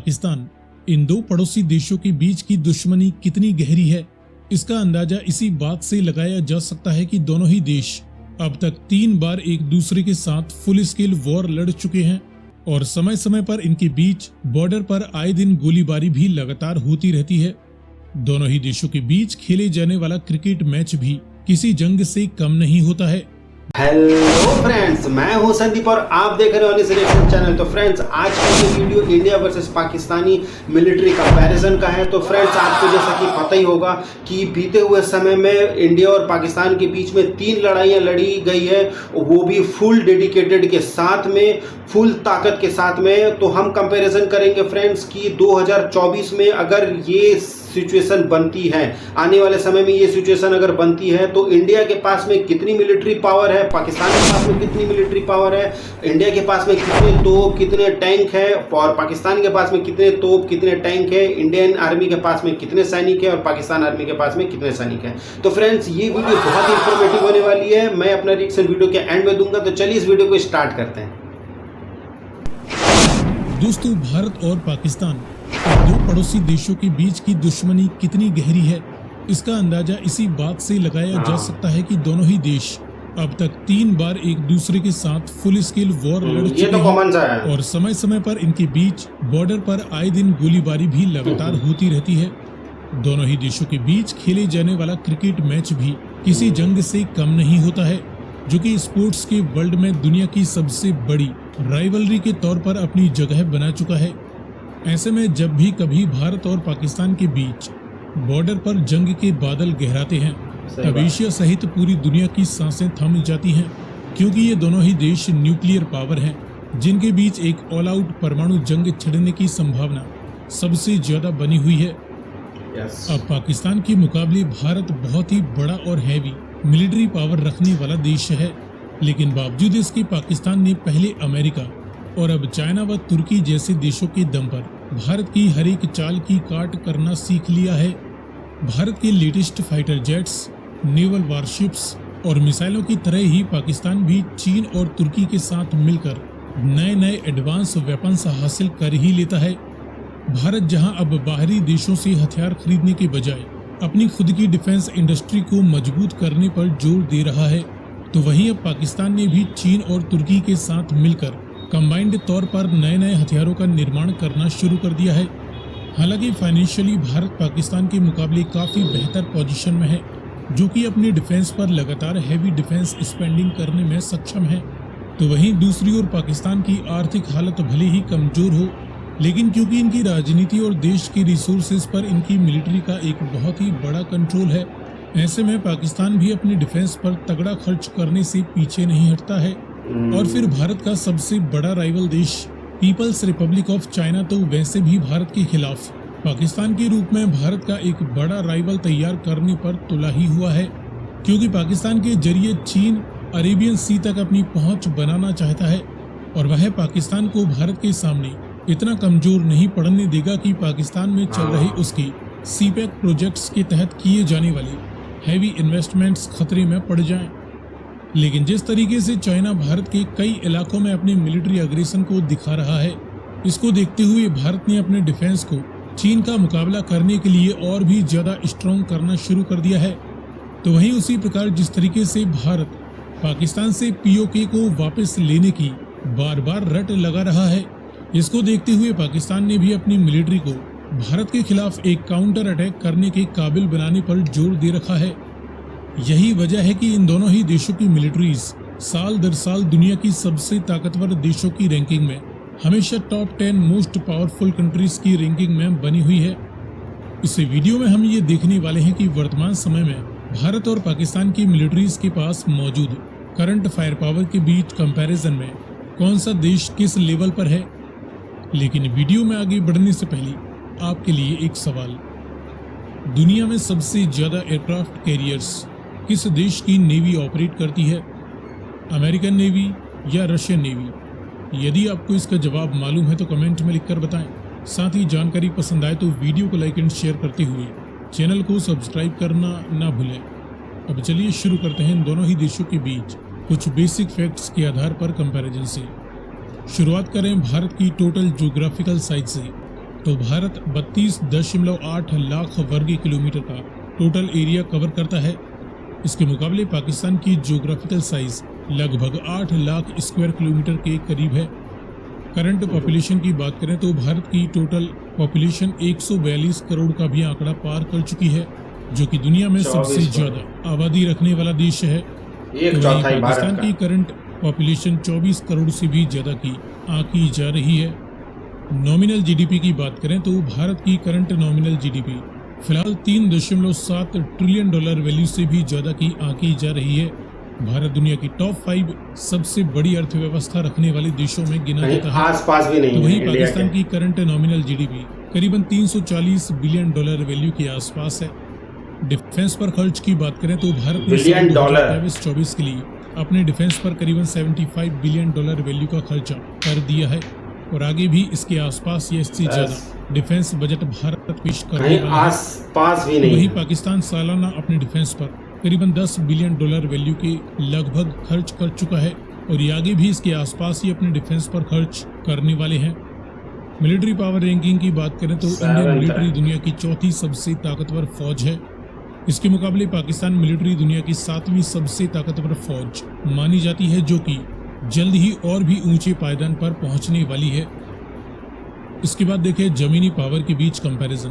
पाकिस्तान, इन दो पड़ोसी देशों के बीच की दुश्मनी कितनी गहरी है, इसका अंदाजा इसी बात से लगाया जा सकता है कि दोनों ही देश अब तक 3 बार एक दूसरे के साथ फुल स्केल वॉर लड़ चुके हैं और समय समय पर इनके बीच बॉर्डर पर आए दिन गोलीबारी भी लगातार होती रहती है। दोनों ही देशों के बीच खेले जाने वाला क्रिकेट मैच भी किसी जंग से कम नहीं होता है। हेलो फ्रेंड्स, मैं हूं संदीप और आप देख रहे हो अनिस रिएक्शन चैनल। तो फ्रेंड्स, आज का ये video India versus Pakistani military comparison का है। तो फ्रेंड्स, आपको जैसा कि पता ही होगा कि बीते हुए समय में इंडिया और पाकिस्तान के बीच में 3 लड़ाइयां लड़ी गई है, वो भी फुल डेडिकेटेड के साथ में, फुल ताकत के साथ में। तो हम कंपैरिजन करेंगे फ्रेंड्स कि 2024 में अगर ये सिचुएशन बनती है, आने वाले समय में ये सिचुएशन अगर बनती है, तो इंडिया के पास में कितनी मिलिट्री पावर है, पाकिस्तान के पास में कितनी मिलिट्री पावर है, इंडिया के पास में कितने तोप कितने टैंक है और पाकिस्तान के पास में कितने तोप कितने टैंक है, इंडियन आर्मी के पास में कितने सैनिक है और पाकिस्तान आर्मी के पास में कितने सैनिक है। तो फ्रेंड्स, ये वीडियो बहुत ही इंफॉर्मेटिव होने वाली है। मैं अपना रिएक्शन वीडियो के एंड में दूंगा। तो चलिए इस वीडियो को स्टार्ट करते हैं। दोस्तों, भारत और पाकिस्तान, दो पड़ोसी देशों के बीच की दुश्मनी कितनी गहरी है, इसका अंदाजा इसी बात से लगाया जा सकता है कि दोनों ही देश अब तक 3 बार एक दूसरे के साथ फुल स्केल वॉर लड़ चुके हैं और समय समय पर इनके बीच बॉर्डर पर आए दिन गोलीबारी भी लगातार होती रहती है। दोनों ही देशों के बीच खेले जाने वाला क्रिकेट मैच भी किसी जंग से कम नहीं होता है, जो कि स्पोर्ट्स के वर्ल्ड में दुनिया की सबसे बड़ी राइवलरी के तौर पर अपनी जगह बना चुका है। ऐसे में जब भी कभी भारत और पाकिस्तान के बीच बॉर्डर पर जंग के बादल गहराते हैं, तब एशिया सहित पूरी दुनिया की सांसें थम जाती हैं, क्योंकि ये दोनों ही देश न्यूक्लियर पावर हैं, जिनके बीच एक ऑल आउट परमाणु जंग छिड़ने की संभावना सबसे ज्यादा बनी हुई है। अब पाकिस्तान के मुकाबले भारत बहुत ही बड़ा और हैवी मिलिट्री पावर रखने वाला देश है, लेकिन बावजूद इसके पाकिस्तान ने पहले अमेरिका और अब चाइना व तुर्की जैसे देशों के दम पर भारत की हर एक चाल की काट करना सीख लिया है। भारत के latest fighter jets, naval warships और मिसाइलों की तरह ही पाकिस्तान भी चीन और तुर्की के साथ मिलकर नए नए एडवांस वेपन्स हासिल कर ही लेता है। भारत जहां अब बाहरी देशों से हथियार खरीदने के बजाय अपनी खुद की डिफेंस इंडस्ट्री को मजबूत करने पर जोर दे रहा है, तो वहीं अब पाकिस्तान ने भी चीन और तुर्की के साथ मिलकर कंबाइंड तौर पर नए नए हथियारों का निर्माण करना शुरू कर दिया है। हालांकि फाइनेंशियली भारत पाकिस्तान के मुकाबले काफ़ी बेहतर पोजीशन में है, जो कि अपनी डिफेंस पर लगातार हैवी डिफेंस स्पेंडिंग करने में सक्षम है। तो वहीं दूसरी ओर पाकिस्तान की आर्थिक हालत भले ही कमज़ोर हो, लेकिन क्योंकि इनकी राजनीति और देश के रिसोर्सेज पर इनकी मिलिट्री का एक बहुत ही बड़ा कंट्रोल है, ऐसे में पाकिस्तान भी अपनी डिफेंस पर तगड़ा खर्च करने से पीछे नहीं हटता है। और फिर भारत का सबसे बड़ा राइवल देश पीपल्स रिपब्लिक ऑफ चाइना तो वैसे भी भारत के खिलाफ पाकिस्तान के रूप में भारत का एक बड़ा राइवल तैयार करने पर तुला ही हुआ है, क्योंकि पाकिस्तान के जरिए चीन अरेबियन सी तक अपनी पहुंच बनाना चाहता है और वह पाकिस्तान को भारत के सामने इतना कमजोर नहीं पड़ने देगा कि पाकिस्तान में चल रहे उसके सीपैक प्रोजेक्ट्स के तहत किए जाने वाले हैवी इन्वेस्टमेंट्स खतरे में पड़ जाएं। लेकिन जिस तरीके से चाइना भारत के कई इलाकों में अपने मिलिट्री अग्रेशन को दिखा रहा है, इसको देखते हुए भारत ने अपने डिफेंस को चीन का मुकाबला करने के लिए और भी ज्यादा स्ट्रॉन्ग करना शुरू कर दिया है। तो वहीं उसी प्रकार जिस तरीके से भारत पाकिस्तान से पीओके को वापस लेने की बार बार रट लगा रहा है, इसको देखते हुए पाकिस्तान ने भी अपनी मिलिट्री को भारत के खिलाफ एक काउंटर अटैक करने के काबिल बनाने पर जोर दे रखा है। यही वजह है कि इन दोनों ही देशों की मिलिट्रीज साल दर साल दुनिया की सबसे ताकतवर देशों की रैंकिंग में हमेशा टॉप 10 मोस्ट पावरफुल कंट्रीज की रैंकिंग में बनी हुई है। इस वीडियो में हम ये देखने वाले हैं कि वर्तमान समय में भारत और पाकिस्तान की मिलिट्रीज के पास मौजूद करंट फायर पावर के बीच कंपैरिजन में कौन सा देश किस लेवल पर है। लेकिन वीडियो में आगे बढ़ने से पहले आपके लिए एक सवाल, दुनिया में सबसे ज्यादा एयरक्राफ्ट कैरियर्स किस देश की नेवी ऑपरेट करती है, अमेरिकन नेवी या रशियन नेवी? यदि आपको इसका जवाब मालूम है तो कमेंट में लिखकर बताएं। साथ ही जानकारी पसंद आए तो वीडियो को लाइक एंड शेयर करते हुए चैनल को सब्सक्राइब करना ना भूलें। अब चलिए शुरू करते हैं इन दोनों ही देशों के बीच कुछ बेसिक फैक्ट्स के आधार पर कंपैरिजन से। शुरुआत करें भारत की टोटल ज्योग्राफिकल साइज से। तो भारत 32.8 लाख वर्ग किलोमीटर का टोटल एरिया कवर करता है। इसके मुकाबले पाकिस्तान की ज्योग्राफिकल साइज लगभग 8 लाख स्क्वायर किलोमीटर के करीब है। करंट पॉपुलेशन की बात करें तो भारत की टोटल पॉपुलेशन 142 करोड़ का भी आंकड़ा पार कर चुकी है, जो कि दुनिया में सबसे ज्यादा आबादी रखने वाला देश है। एक चौथाई पाकिस्तान भारत की करंट पॉपुलेशन 24 करोड़ से भी ज्यादा की आंकी जा रही है। नॉमिनल जीडीपी की बात करें तो भारत की करंट नॉमिनल जीडीपी फिलहाल 3.7 ट्रिलियन डॉलर वैल्यू से भी ज्यादा की आंकी जा रही है। भारत दुनिया की टॉप 5 सबसे बड़ी अर्थव्यवस्था रखने वाले देशों में गिना जाता है। आसपास भी नहीं तो है वहीं इंडिया पाकिस्तान के। की करंट नॉमिनल जीडीपी करीबन 340 बिलियन डॉलर वैल्यू के आसपास है। डिफेंस पर खर्च की बात करें तो भारत ने बिलियन डॉलर 23-24 के लिए अपने डिफेंस पर करीबन 75 बिलियन डॉलर वैल्यू का खर्चा कर दिया है और आगे भी इसके आसपास या इससे ज्यादा डिफेंस बजट भारत पेश करने कहीं वाला है। आसपास भी तो नहीं वहीं है। पाकिस्तान सालाना अपने डिफेंस पर करीबन 10 बिलियन डॉलर वैल्यू के लगभग खर्च कर चुका है और ये आगे भी इसके आसपास ही अपने डिफेंस पर खर्च करने वाले हैं। मिलिट्री पावर रैंकिंग की बात करें तो इंडियन Seventh मिलिट्री है। दुनिया की चौथी सबसे ताकतवर फौज है। इसके मुकाबले पाकिस्तान मिलिट्री दुनिया की 7वीं सबसे ताकतवर फौज मानी जाती है, जो कि जल्द ही और भी ऊंचे पायदान पर पहुंचने वाली है। इसके बाद देखें जमीनी पावर के बीच कंपैरिजन।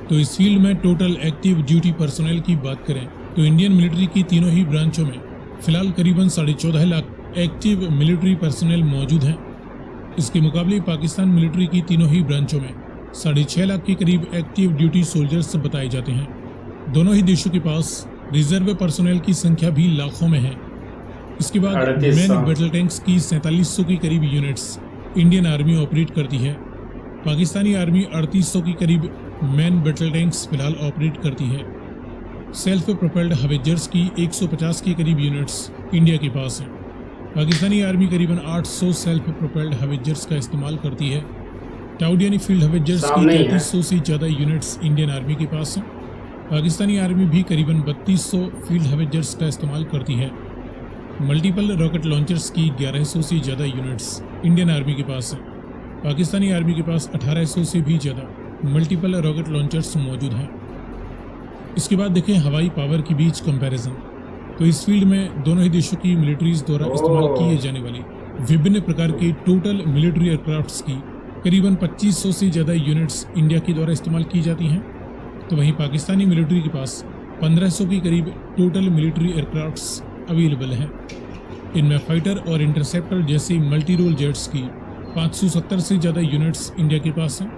तो इस फील्ड में टोटल एक्टिव ड्यूटी पर्सोनेल की बात करें तो इंडियन मिलिट्री की तीनों ही ब्रांचों में फिलहाल करीबन 14.5 लाख एक्टिव मिलिट्री पर्सोनेल मौजूद हैं। इसके मुकाबले पाकिस्तान मिलिट्री की तीनों ही ब्रांचों में 6.5 लाख के करीब एक्टिव ड्यूटी सोल्जर्स बताए जाते हैं। दोनों ही देशों के पास रिजर्व पर्सोनेल की संख्या भी लाखों में है। इसके बाद 3800 मैन बैटल टैंक्स की 4700 के करीब यूनिट्स इंडियन आर्मी ऑपरेट करती है। पाकिस्तानी आर्मी 3800 के करीब मैन बैटल टैंक्स फिलहाल ऑपरेट करती है। सेल्फ प्रोपेल्ड हवेजर्स की 150 के करीब यूनिट्स इंडिया के पास हैं। पाकिस्तानी आर्मी करीबन 800 सेल्फ प्रोपेल्ड हवेजर्स का इस्तेमाल करती है। टाउड यानी फील्ड हवेजर्स की सामने ही है। 3300 से ज़्यादा यूनिट्स इंडियन आर्मी के पास हैं। पाकिस्तानी आर्मी भी करीबन 3200 फील्ड हवेजर्स का इस्तेमाल करती है। मल्टीपल रॉकेट लॉन्चर्स की 1100 से ज़्यादा यूनिट्स इंडियन आर्मी के पास हैं। पाकिस्तानी आर्मी के पास 1800 से भी ज़्यादा मल्टीपल रॉकेट लॉन्चर्स मौजूद हैं। इसके बाद देखें हवाई पावर के बीच कंपैरिजन। तो इस फील्ड में दोनों ही देशों की मिलिट्रीज द्वारा इस्तेमाल किए जाने वाली विभिन्न प्रकार के टोटल मिलिट्री एयरक्राफ्ट्स की करीबन 2500 से ज़्यादा यूनिट्स इंडिया के द्वारा इस्तेमाल की जाती हैं। तो वहीं पाकिस्तानी मिलिट्री के पास 1500 के करीब टोटल मिलिट्री एयरक्राफ्ट्स अवेलेबल हैं। इनमें फाइटर और इंटरसेप्टर जैसे मल्टी रोल जेट्स की 570 से ज़्यादा यूनिट्स इंडिया के पास हैं।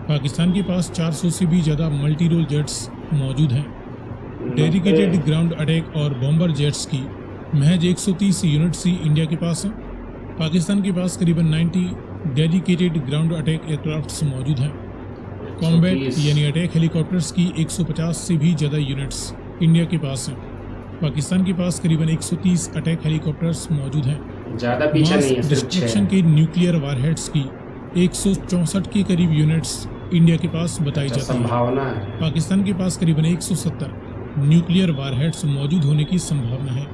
पाकिस्तान के पास 400 से भी ज़्यादा मल्टी रोल जेट्स मौजूद हैं। डेडिकेटेड ग्राउंड अटैक और बॉम्बर जेट्स की महज 130 यूनिट्स ही इंडिया के पास हैं। पाकिस्तान के पास करीबन 90 डेडिकेटेड ग्राउंड अटैक एयरक्राफ्ट्स मौजूद हैं। कॉम्बैट 130 यानी अटैक हेलीकॉप्टर्स की 150 से भी ज़्यादा यूनिट्स इंडिया के पास हैं। पाकिस्तान के पास करीबन 130 अटैक हेलीकॉप्टर्स मौजूद हैं। ज्यादा पीछे नहीं है, मास सिर्फ डिस्ट्रक्शन 6। के न्यूक्लियर वारहेड्स की 164 के करीब यूनिट्स इंडिया के पास बताई जाती है। संभावना है। पाकिस्तान के पास करीबन 170 न्यूक्लियर वारहेड्स मौजूद होने की संभावना है।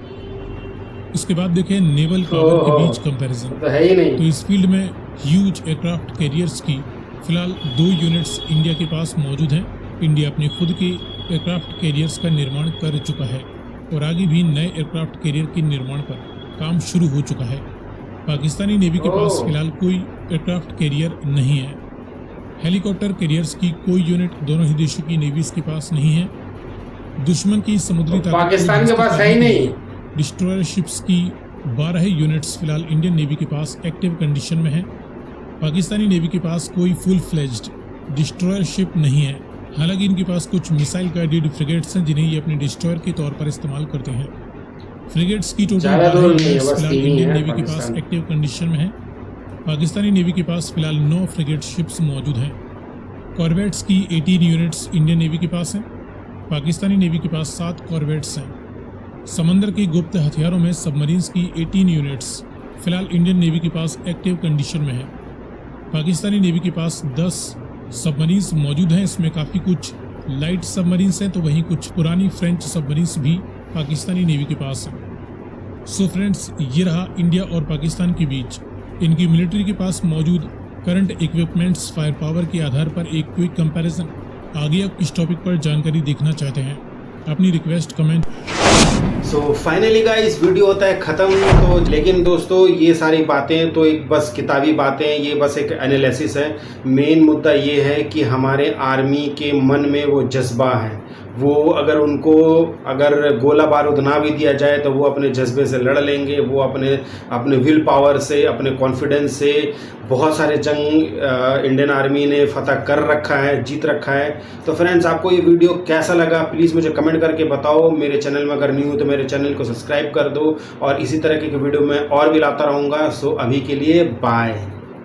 इसके बाद देखें नेवल पावर के बीच कंपैरिजन। तो है ही तो नहीं। इस फील्ड में ह्यूज एयरक्राफ्ट कैरियर्स की फिलहाल 2 यूनिट्स इंडिया के पास मौजूद हैं। इंडिया अपने खुद के एयरक्राफ्ट कैरियर्स का निर्माण कर चुका है और आगे भी नए एयरक्राफ्ट कैरियर के निर्माण पर काम शुरू हो चुका है। पाकिस्तानी नेवी के पास फिलहाल कोई एयरक्राफ्ट कैरियर नहीं है। हेलीकॉप्टर कैरियर्स की कोई यूनिट दोनों ही देशों की नेवीज के पास नहीं है। दुश्मन की समुद्री ताकत पाकिस्तान के को पास है ही नहीं। डिस्ट्रॉयर शिप्स की 12 यूनिट्स फिलहाल इंडियन नेवी के पास एक्टिव कंडीशन में है। पाकिस्तानी नेवी के पास कोई फुल फ्लेज्ड डिस्ट्रॉयर शिप नहीं है। हालांकि इनके पास कुछ मिसाइल गाइडेड फ्रिगेट्स हैं जिन्हें ये अपने डिस्ट्रॉयर के तौर पर इस्तेमाल करते हैं। फ्रिगेट्स की टोटल ज़्यादा दूर नहीं है, यूनिट्स बस फिलहाल 3 ही इंडियन है नेवी के पास पाकिस्तान। एक्टिव कंडीशन में है। पाकिस्तानी नेवी के पास फिलहाल 9 फ्रिगेट शिप्स मौजूद हैं। कॉर्वेट्स की 18 यूनिट्स इंडियन नेवी के पास हैं। पाकिस्तानी नेवी के पास 7 कॉर्वेट्स हैं। समंदर के गुप्त हथियारों में सबमरीन्स की 18 यूनिट्स फिलहाल इंडियन नेवी के पास एक्टिव कंडीशन में है। पाकिस्तानी नेवी के पास 10 सबमरीन्स मौजूद हैं। इसमें काफ़ी कुछ लाइट सबमरीन्स हैं तो वहीं कुछ पुरानी फ्रेंच सबमरीन्स भी पाकिस्तानी नेवी के पास हैं। सो फ्रेंड्स, ये रहा इंडिया और पाकिस्तान के बीच इनकी मिलिट्री के पास मौजूद करंट इक्विपमेंट्स, फायर पावर के आधार पर एक क्विक कंपैरिजन। आगे आप किस टॉपिक पर जानकारी देखना चाहते हैं, अपनी request comment. So finally guys video होता है ख़त्म। तो लेकिन दोस्तों ये सारी बातें तो एक बस किताबी बातें, ये बस एक एनालिसिस है। मेन मुद्दा ये है कि हमारे आर्मी के मन में वो जज्बा है, वो अगर गोला बारूद ना भी दिया जाए तो वो अपने जज्बे से लड़ लेंगे। वो अपने विल पावर से, अपने कॉन्फिडेंस से बहुत सारे जंग इंडियन आर्मी ने फतह कर रखा है, जीत रखा है। तो फ्रेंड्स आपको ये वीडियो कैसा लगा प्लीज़ मुझे कमेंट करके बताओ। मेरे चैनल में अगर न्यू हो तो मेरे चैनल को सब्सक्राइब कर दो और इसी तरह की वीडियो मैं और भी लाता रहूँगा। सो अभी के लिए बाय।